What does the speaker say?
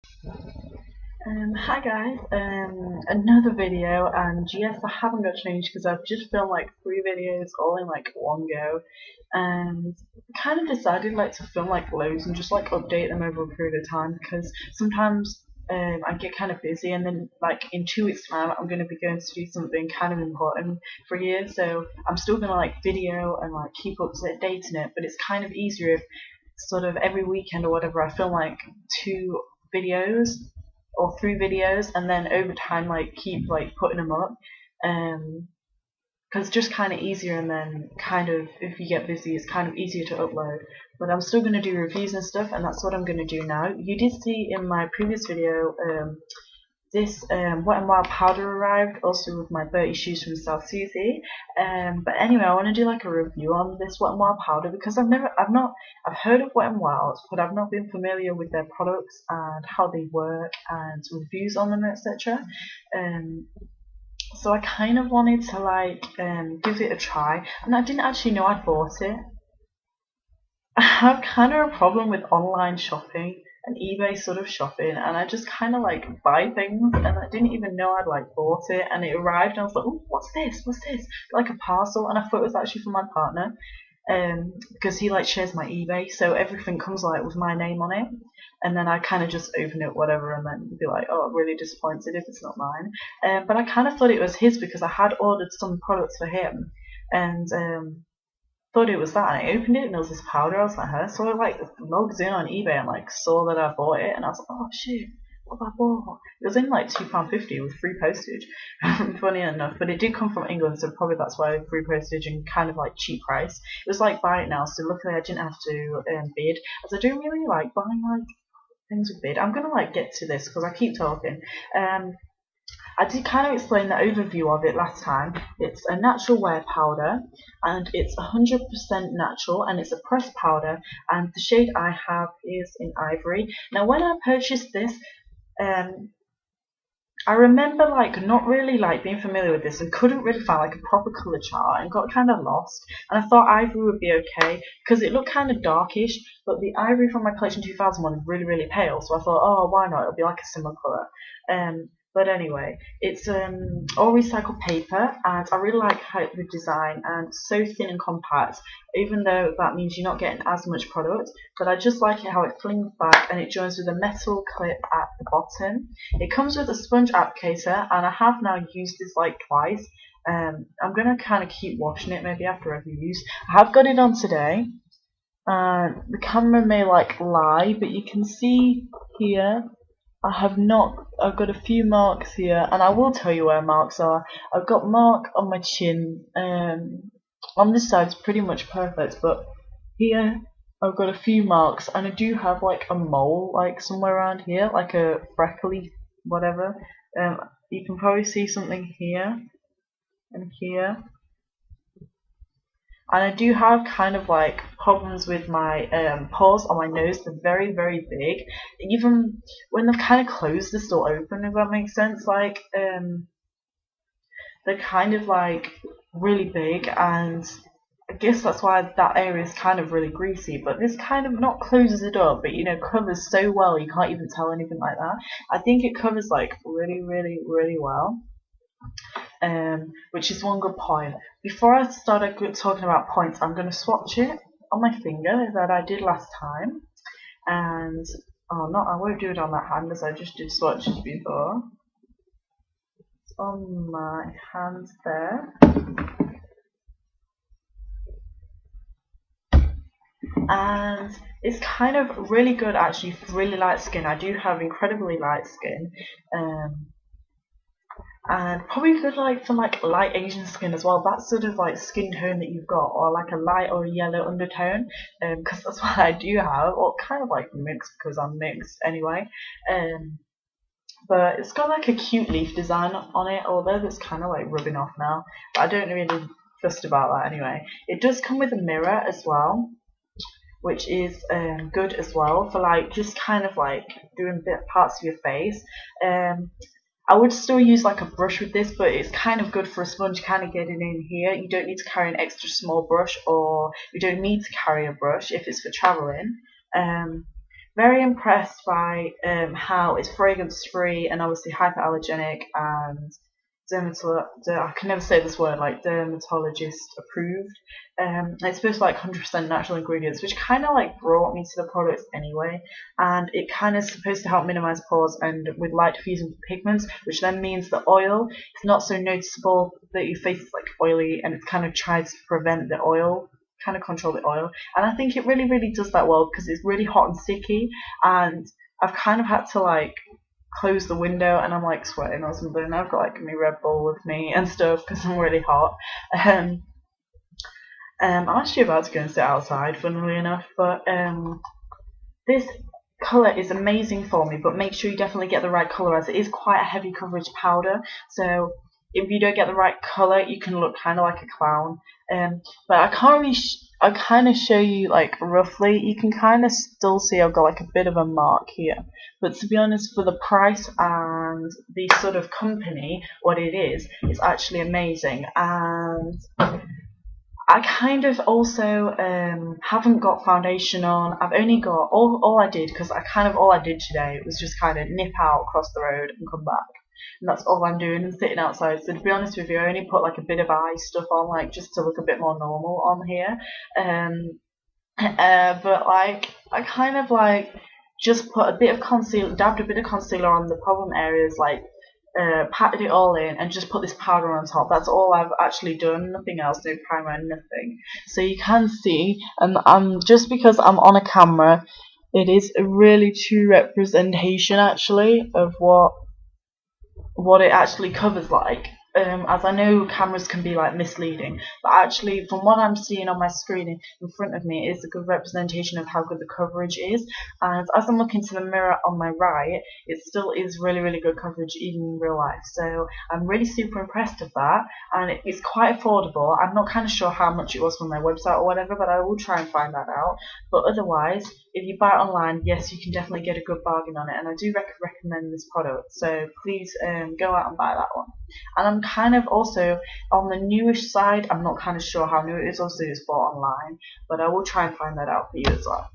Hi guys, another video, and yes, I haven't got changed because I've just filmed like 3 videos all in like one go, and kind of decided like to film like loads and just like update them over a period of time because sometimes I get kind of busy, and then like in 2 weeks time I'm going to be going to do something kind of important for a year, so I'm still going to like video and like keep up to date in it, but it's kind of easier if sort of every weekend or whatever I film like 2 videos or 3 videos, and then over time like keep like putting them up, because it's just kind of easier, and then kind of if you get busy it's kind of easier to upload. But I'm still going to do reviews and stuff, and that's what I'm going to do now. You did see in my previous video this Wet n Wild powder arrived, also with my Bertie shoes from South Susie. But anyway, I want to do like a review on this Wet n Wild powder because I've heard of Wet n Wild, but I've not been familiar with their products and how they work and reviews on them, etc. Um, so I kind of wanted to like give it a try, and I didn't actually know I'd bought it. I have kind of a problem with online shopping and eBay sort of shopping, and I just kind of like buy things, and I didn't even know I'd like bought it, and it arrived, and I was like, oh, what's this? What's this? Like a parcel, and I thought it was actually for my partner, because he like shares my eBay, so everything comes like with my name on it, and then I kind of just open it, whatever, and then be like, oh, I'm really disappointed if it's not mine. But I kind of thought it was his because I had ordered some products for him, and thought it was that, and I opened it and it was this powder. I was like, huh? So I like logged in on eBay and like saw that I bought it, and I was like, oh shit, what have I bought? It was in like £2.50 with free postage. Funny enough, but it did come from England, so probably that's why free postage and kind of like cheap price. It was like buy it now, so luckily I didn't have to bid, as I don't really like buying like things with bid. I'm gonna like get to this because I keep talking. I did kind of explain the overview of it last time. It's a natural wear powder, and it's 100% natural, and it's a pressed powder, and the shade I have is in ivory. Now when I purchased this, um, I remember like not really like being familiar with this and couldn't really find like a proper colour chart and got kind of lost, and I thought ivory would be okay because it looked kind of darkish, but the ivory from my collection 2001 is really pale, so I thought, oh, why not, it'll be like a similar colour. But anyway, it's all recycled paper, and I really like how the design, and it's so thin and compact, even though that means you're not getting as much product, but I just like it how it flings back and it joins with a metal clip at the bottom. It comes with a sponge applicator, and I have now used this like twice. I'm gonna kind of keep washing it maybe after every use. I have got it on today. The camera may like lie, but you can see here I have not. I've got a few marks here, and I will tell you where marks are. I've got mark on my chin. On this side it's pretty much perfect, but here I've got a few marks, and I do have like a mole like somewhere around here, like a freckly whatever. You can probably see something here and here. And I do have kind of like problems with my pores on my nose. They're very big. Even when they've kind of closed, they're still open, if that makes sense. Like they're kind of like really big, and I guess that's why that area is kind of really greasy. But this kind of not closes it up, but you know, covers so well you can't even tell anything like that. I think it covers like really well. Which is one good point. Before I start talking about points, I'm going to swatch it on my finger that I did last time, and oh, not I won't do it on that hand as I just did swatches before. It's on my hands there, and it's kind of really good actually for really light skin. I do have incredibly light skin. And probably good like for like light Asian skin as well, that sort of like skin tone that you've got, or like a light or a yellow undertone, because that's what I do have, or kind of like mixed because I'm mixed anyway. But it's got like a cute leaf design on it, although that's kind of like rubbing off now, but I don't really fussed about that anyway. It does come with a mirror as well, which is good as well for like just kind of like doing parts of your face. I would still use like a brush with this, but it's kind of good for a sponge kind of getting in here. You don't need to carry an extra small brush, or you don't need to carry a brush if it's for traveling. very impressed by how it's fragrance free and obviously hyperallergenic and I can never say this word, like dermatologist approved. It's supposed to like 100% natural ingredients, which kind of like brought me to the products anyway. And it kind of supposed to help minimize pores and with light diffusing pigments, which then means the oil is not so noticeable that your face is like oily, and it kind of tries to prevent the oil, kind of control the oil. And I think it really, really does that well because it's really hot and sticky, and I've kind of had to like close the window and I'm like sweating or something. I've got like my Red Bull with me and stuff because I'm really hot. I'm actually about to go and sit outside, funnily enough, but this colour is amazing for me, but make sure you definitely get the right colour as it is quite a heavy coverage powder. So if you don't get the right colour, you can look kind of like a clown. But I can't really I kind of show you like roughly. You can kind of still see I've got like a bit of a mark here, but to be honest, for the price and the sort of company, what it is, it's actually amazing. And I kind of also haven't got foundation on. I've only got all I did, because all I did today was just kind of nip out across the road and come back, and that's all I'm doing, and sitting outside. So to be honest with you, I only put like a bit of eye stuff on, like just to look a bit more normal on here. But like I kind of like just put a bit of concealer, dabbed a bit of concealer on the problem areas, like patted it all in and just put this powder on top. That's all I've actually done, nothing else, no primer, nothing. So you can see, and just because I'm on a camera, it is a really true representation actually of what it actually covers like. As I know cameras can be like misleading, but actually from what I'm seeing on my screen in front of me, it is a good representation of how good the coverage is. And as I'm looking to the mirror on my right, it still is really, really good coverage even in real life. So I'm really super impressed with that, and it's quite affordable. I'm not kind of sure how much it was from their website or whatever, but I will try and find that out. But otherwise, if you buy it online, yes, you can definitely get a good bargain on it, and I do recommend this product. So please go out and buy that one. And I'm kind of also on the newish side. I'm not kind of sure how new it is. Also, it's bought online, but I will try and find that out for you as well.